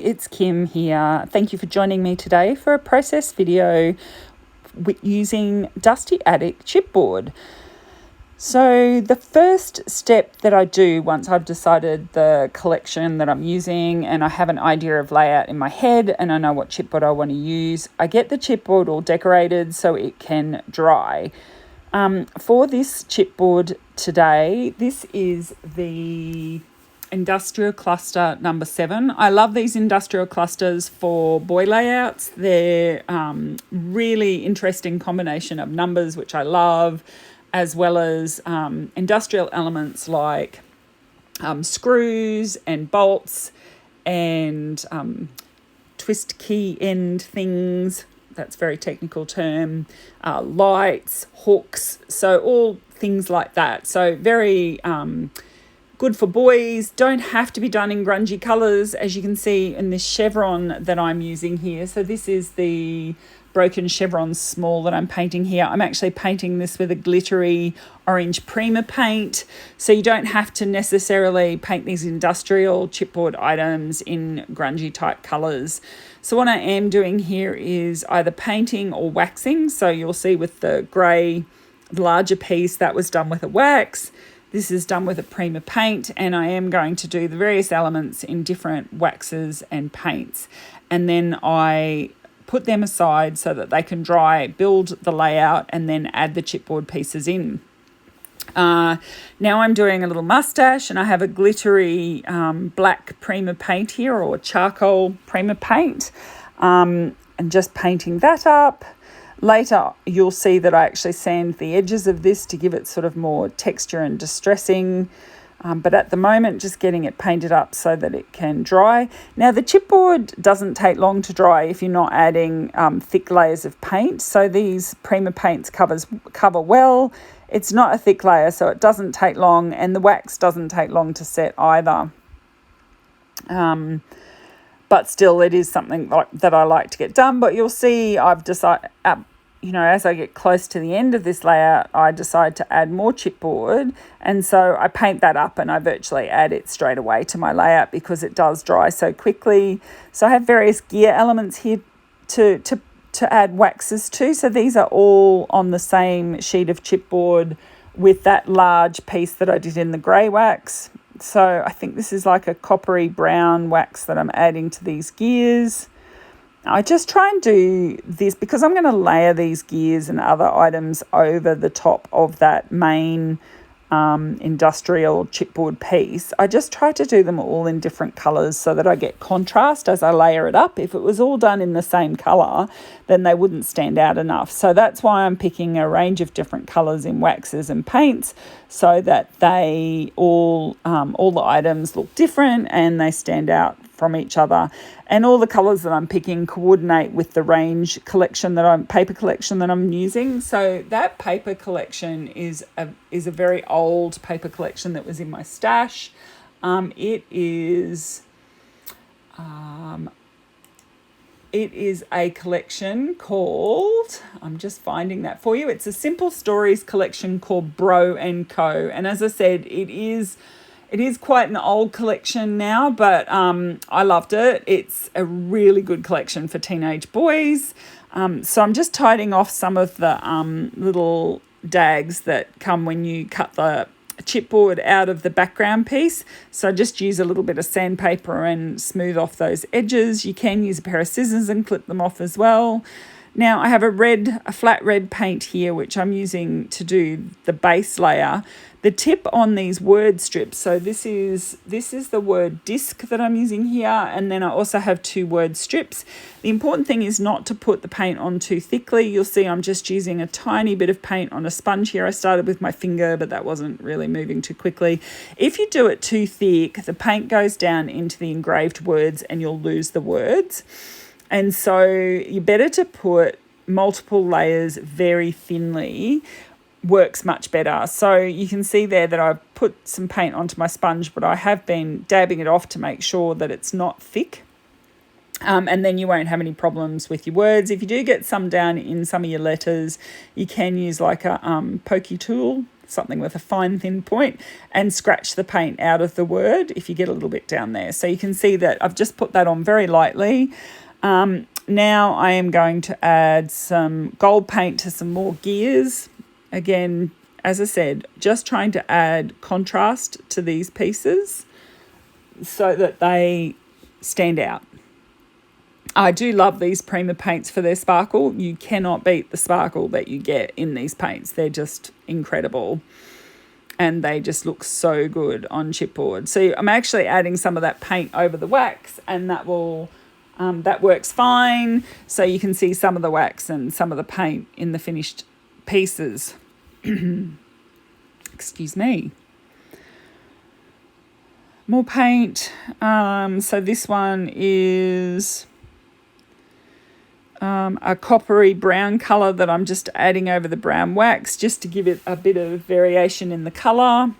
it's Kim here. Thank you for joining me today for a process video using Dusty Attic chipboard. So the first step that I do once I've decided the collection that I'm using and I have an idea of layout in my head and I know what chipboard I want to use, I get the chipboard all decorated so it can dry. For this chipboard today, this is the Industrial Cluster number 7. I love these industrial clusters for boy layouts. They're really interesting combination of numbers, which I love, as well as industrial elements like screws and bolts and twist key end things. That's a very technical term. Lights, hooks, so all things like that. So very good for boys. Don't have to be done in grungy colours, as you can see in this chevron that I'm using here. So this is the broken chevron small that I'm painting here. I'm actually painting this with a glittery orange Prima paint. So you don't have to necessarily paint these industrial chipboard items in grungy type colours. So what I am doing here is either painting or waxing. So you'll see with the grey, the larger piece, that was done with a wax. This is done with a Prima paint, and I am going to do the various elements in different waxes and paints. And then I put them aside so that they can dry, build the layout, and then add the chipboard pieces in. Now I'm doing a little mustache, and I have a glittery black Prima paint here, or charcoal Prima paint, and just painting that up. Later, you'll see that I actually sand the edges of this to give it sort of more texture and distressing. But at the moment, just getting it painted up so that it can dry. Now, the chipboard doesn't take long to dry if you're not adding thick layers of paint. So these Prima paints cover well. It's not a thick layer, so it doesn't take long, and the wax doesn't take long to set either. But still, it is something that I like to get done. But you'll see I've decided, as I get close to the end of this layout, I decide to add more chipboard. And so I paint that up and I virtually add it straight away to my layout because it does dry so quickly. So I have various gear elements here to add waxes to. So these are all on the same sheet of chipboard with that large piece that I did in the grey wax. So I think this is like a coppery brown wax that I'm adding to these gears. I just try and do this because I'm going to layer these gears and other items over the top of that main industrial chipboard piece. I just try to do them all in different colours so that I get contrast as I layer it up. If it was all done in the same colour, then they wouldn't stand out enough. So that's why I'm picking a range of different colours in waxes and paints so that they all the items look different and they stand out from each other. And all the colours that I'm picking coordinate with the paper collection that I'm using. So that paper collection is a very old paper collection that was in my stash. It is a collection called, I'm just finding that for you. It's a Simple Stories collection called Bro and Co. And as I said, it is quite an old collection now, but I loved it. It's a really good collection for teenage boys. So I'm just tidying off some of the little dags that come when you cut the chipboard out of the background piece. So just use a little bit of sandpaper and smooth off those edges. You can use a pair of scissors and clip them off as well. Now I have a flat red paint here, which I'm using to do the base layer. The tip on these word strips, so this is the word disc that I'm using here, and then I also have 2 word strips. The important thing is not to put the paint on too thickly. You'll see I'm just using a tiny bit of paint on a sponge here. I started with my finger, but that wasn't really moving too quickly. If you do it too thick, the paint goes down into the engraved words and you'll lose the words. And so you're better to put multiple layers very thinly, works much better. So you can see there that I've put some paint onto my sponge, but I have been dabbing it off to make sure that it's not thick. And then you won't have any problems with your words. If you do get some down in some of your letters, you can use like a pokey tool something with a fine thin point, and scratch the paint out of the word if you get a little bit down there. So you can see that I've just put that on very lightly. Now I am going to add some gold paint to some more gears. Again, as I said, just trying to add contrast to these pieces so that they stand out. I do love these Prima paints for their sparkle. You cannot beat the sparkle that you get in these paints. They're just incredible. And they just look so good on chipboard. So I'm actually adding some of that paint over the wax, and that works fine. So you can see some of the wax and some of the paint in the finished pieces. Excuse me. More paint. So this one is a coppery brown colour that I'm just adding over the brown wax just to give it a bit of variation in the colour.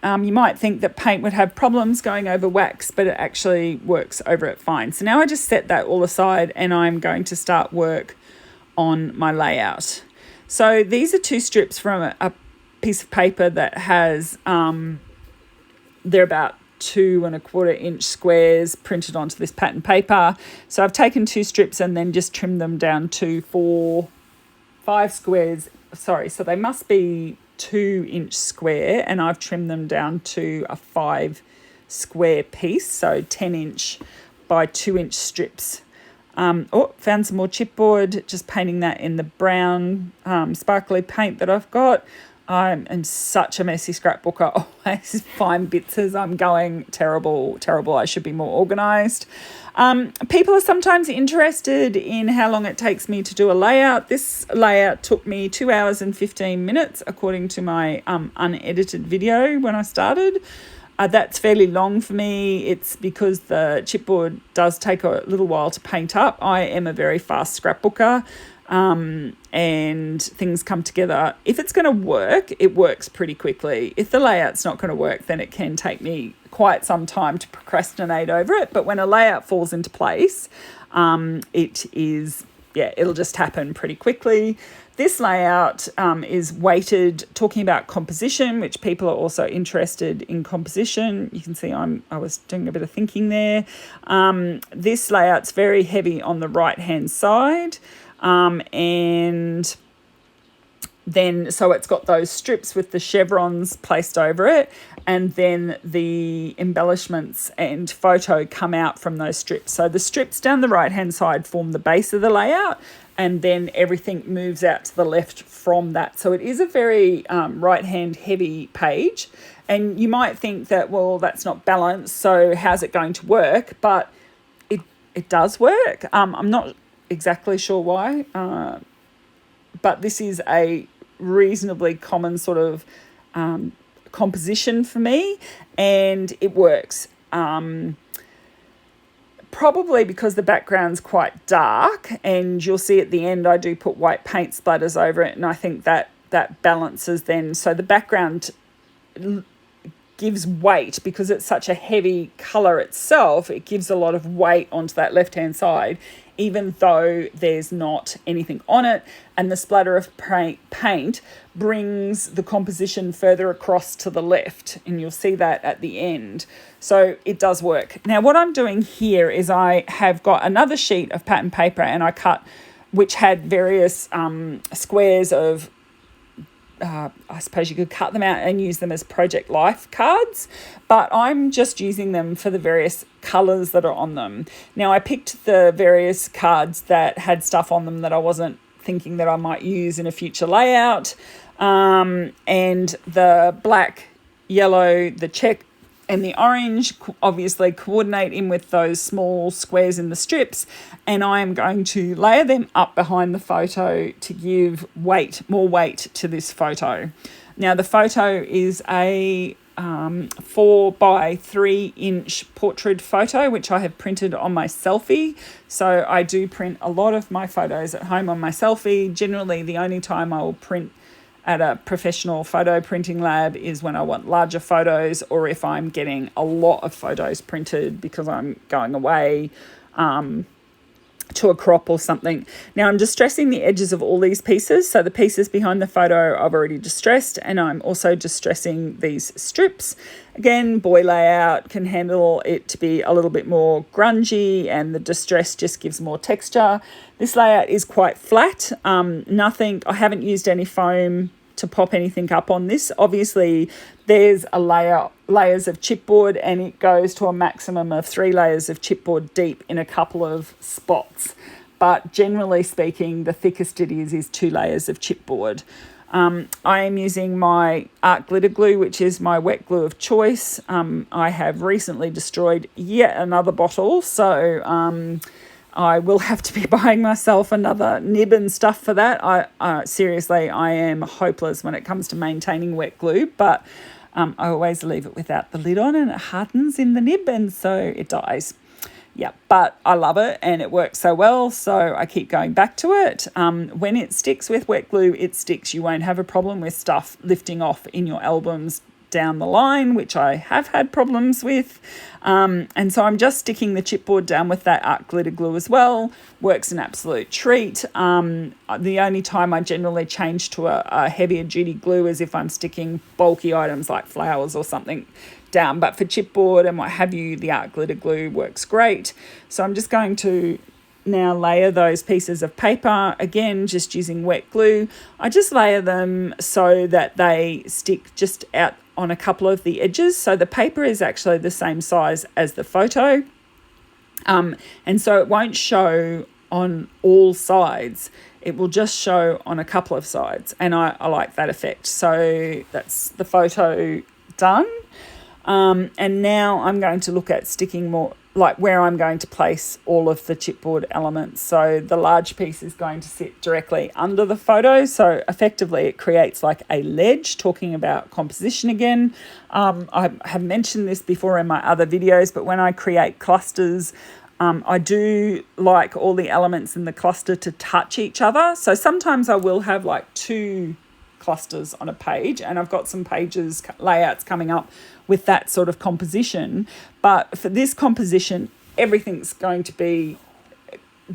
You might think that paint would have problems going over wax, but it actually works over it fine. So now I just set that all aside, and I'm going to start work on my layout. So these are 2 strips from a piece of paper that has, they're about 2 1/4 inch squares printed onto this pattern paper. So I've taken 2 strips and then just trimmed them down to 5 squares. Sorry, so they must be 2 inch square, and I've trimmed them down to a 5 square piece, so 10 inch by 2 inch strips. Found some more chipboard, just painting that in the brown sparkly paint that I've got. I'm such a messy scrapbooker. Always find bits as I'm going. Terrible. I should be more organised. People are sometimes interested in how long it takes me to do a layout. This layout took me 2 hours and 15 minutes, according to my unedited video when I started. That's fairly long for me. It's because the chipboard does take a little while to paint up. I am a very fast scrapbooker. And things come together. If it's going to work, it works pretty quickly. If the layout's not going to work, then it can take me quite some time to procrastinate over it. But when a layout falls into place, it'll just happen pretty quickly. This layout is weighted, talking about composition, which people are also interested in composition. You can see I was doing a bit of thinking there. This layout's very heavy on the right-hand side. And then so it's got those strips with the chevrons placed over it, and then the embellishments and photo come out from those strips. So the strips down the right hand side form the base of the layout, and then everything moves out to the left from that. So it is a very right hand heavy page, and you might think that, well, that's not balanced, so how's it going to work? But it does work. I'm not exactly sure why, but this is a reasonably common sort of composition for me, and it works. Probably because the background's quite dark, and you'll see at the end I do put white paint splatters over it, and I think that balances then. So the background gives weight because it's such a heavy colour itself. It gives a lot of weight onto that left-hand side, even though there's not anything on it, and the splatter of paint brings the composition further across to the left, and you'll see that at the end. So it does work. Now what I'm doing here is I have got another sheet of pattern paper, and I cut, which had various squares of I suppose you could cut them out and use them as Project Life cards, but I'm just using them for the various colours that are on them. Now I picked the various cards that had stuff on them that I wasn't thinking that I might use in a future layout, and the black, yellow, the check and the orange obviously coordinate in with those small squares in the strips, and I am going to layer them up behind the photo to give more weight to this photo. Now the photo is a 4 by 3 inch portrait photo, which I have printed on my selfie. So I do print a lot of my photos at home on my selfie. Generally the only time I will print at a professional photo printing lab is when I want larger photos, or if I'm getting a lot of photos printed because I'm going away to a crop or something. Now I'm distressing the edges of all these pieces. So the pieces behind the photo I've already distressed, and I'm also distressing these strips. Again, boy layout can handle it to be a little bit more grungy, and the distress just gives more texture. This layout is quite flat. I haven't used any foam to pop anything up on this. Obviously there's layers of chipboard, and it goes to a maximum of 3 layers of chipboard deep in a couple of spots, but generally speaking the thickest it is 2 layers of chipboard. I am using my art glitter glue, which is my wet glue of choice. I have recently destroyed yet another bottle, so I will have to be buying myself another nib and stuff for that. Seriously, I am hopeless when it comes to maintaining wet glue, but I always leave it without the lid on, and it hardens in the nib, and so it dies. Yeah, but I love it and it works so well, so I keep going back to it. When it sticks with wet glue, it sticks. You won't have a problem with stuff lifting off in your albums down the line, which I have had problems with. And so I'm just sticking the chipboard down with that art glitter glue as well. Works an absolute treat. The only time I generally change to a heavier duty glue is if I'm sticking bulky items like flowers or something down. But for chipboard and what have you, the art glitter glue works great. So I'm just going to now layer those pieces of paper, again just using wet glue. I just layer them so that they stick just out on a couple of the edges, so the paper is actually the same size as the photo, and so it won't show on all sides, it will just show on a couple of sides, and I like that effect. So that's the photo done. And now I'm going to look at sticking more, like where I'm going to place all of the chipboard elements. So the large piece is going to sit directly under the photo. So effectively it creates like a ledge, talking about composition again. I have mentioned this before in my other videos, but when I create clusters, I do like all the elements in the cluster to touch each other. So sometimes I will have like 2 clusters on a page, and I've got some pages layouts coming up with that sort of composition, but for this composition everything's going to be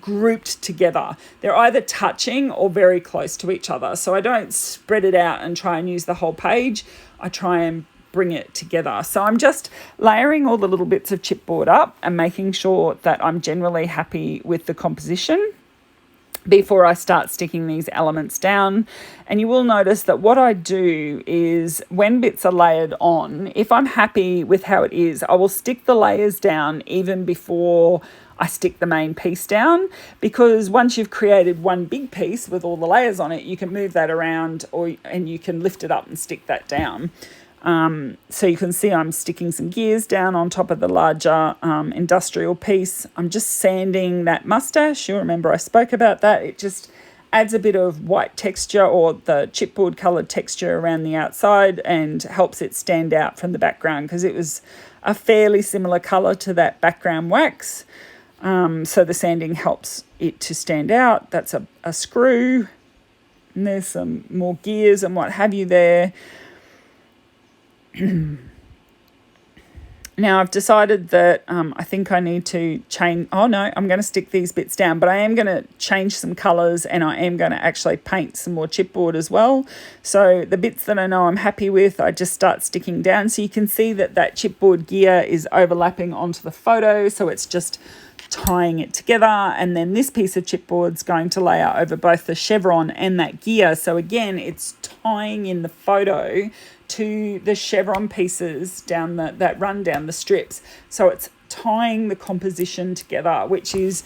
grouped together. They're either touching or very close to each other, so I don't spread it out and try and use the whole page. I try and bring it together. So I'm just layering all the little bits of chipboard up and making sure that I'm generally happy with the composition before I start sticking these elements down. And you will notice that what I do is when bits are layered on, if I'm happy with how it is, I will stick the layers down even before I stick the main piece down, because once you've created one big piece with all the layers on it, you can move that around and you can lift it up and stick that down. So you can see I'm sticking some gears down on top of the larger industrial piece. I'm just sanding that mustache. You'll remember I spoke about that. It just adds a bit of white texture, or the chipboard coloured texture around the outside, and helps it stand out from the background, because it was a fairly similar colour to that background wax. So the sanding helps it to stand out. That's a screw, and there's some more gears and what have you there. Now I've decided that I think I need to change. Oh no, I'm going to stick these bits down, but I am going to change some colours, and I am going to actually paint some more chipboard as well. So the bits that I know I'm happy with, I just start sticking down. So you can see that that chipboard gear is overlapping onto the photo, so it's just tying it together. And then this piece of chipboard's going to layer over both the chevron and that gear. So again, it's tying in the photo to the chevron pieces down that run down the strips. So it's tying the composition together, which is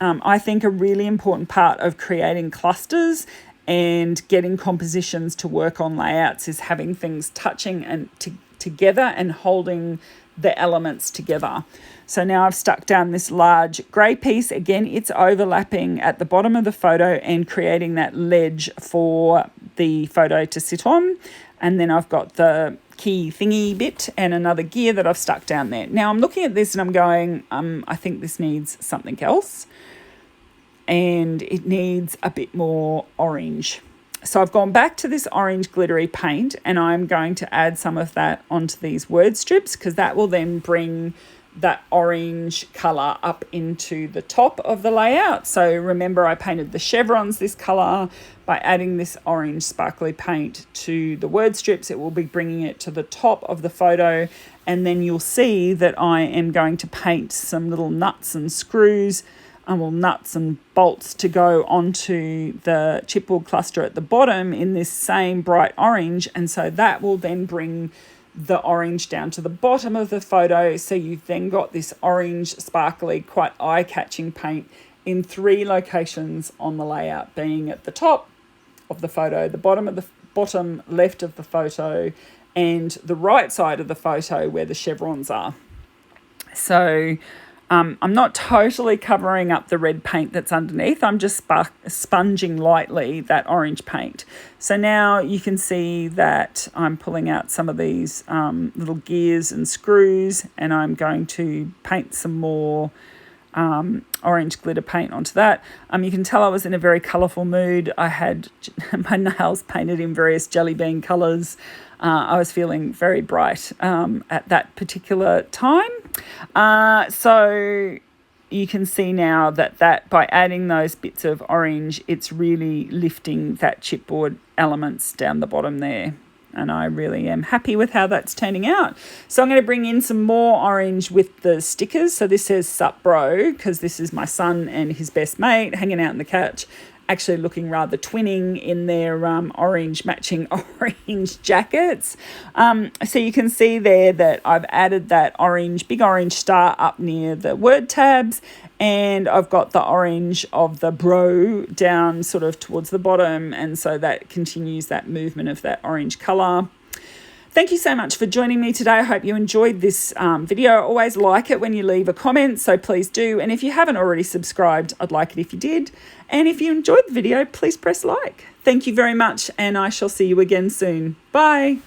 I think a really important part of creating clusters and getting compositions to work on layouts, is having things touching and together and holding the elements together. So now I've stuck down this large grey piece. Again, it's overlapping at the bottom of the photo and creating that ledge for the photo to sit on. And then I've got the key thingy bit and another gear that I've stuck down there. Now I'm looking at this and I'm going, I think this needs something else. And it needs a bit more orange. So I've gone back to this orange glittery paint, and I'm going to add some of that onto these word strips, because that will then bring that orange colour up into the top of the layout. So remember, I painted the chevrons this colour. By adding this orange sparkly paint to the word strips, it will be bringing it to the top of the photo. And then you'll see that I am going to paint some little nuts and screws, nuts and bolts to go onto the chipboard cluster at the bottom in this same bright orange. And so that will then bring the orange down to the bottom of the photo. So you've then got this orange, sparkly, quite eye-catching paint in 3 locations on the layout, being at the top of the photo, the bottom left of the photo, and the right side of the photo where the chevrons are. So I'm not totally covering up the red paint that's underneath. I'm just sponging lightly that orange paint. So now you can see that I'm pulling out some of these little gears and screws, and I'm going to paint some more orange glitter paint onto that. You can tell I was in a very colourful mood. I had my nails painted in various jelly bean colours. I was feeling very bright at that particular time. So you can see now that by adding those bits of orange, it's really lifting that chipboard elements down the bottom there. And I really am happy with how that's turning out. So I'm going to bring in some more orange with the stickers. So this says Sup Bro, because this is my son and his best mate hanging out in the couch, actually looking rather twinning in their orange matching orange jackets. So you can see there that I've added that big orange star up near the word tabs, and I've got the orange of the bro down sort of towards the bottom, and so that continues that movement of that orange colour. Thank you so much for joining me today. I hope you enjoyed this video. I always like it when you leave a comment, so please do. And if you haven't already subscribed, I'd like it if you did. And if you enjoyed the video, please press like. Thank you very much, and I shall see you again soon. Bye.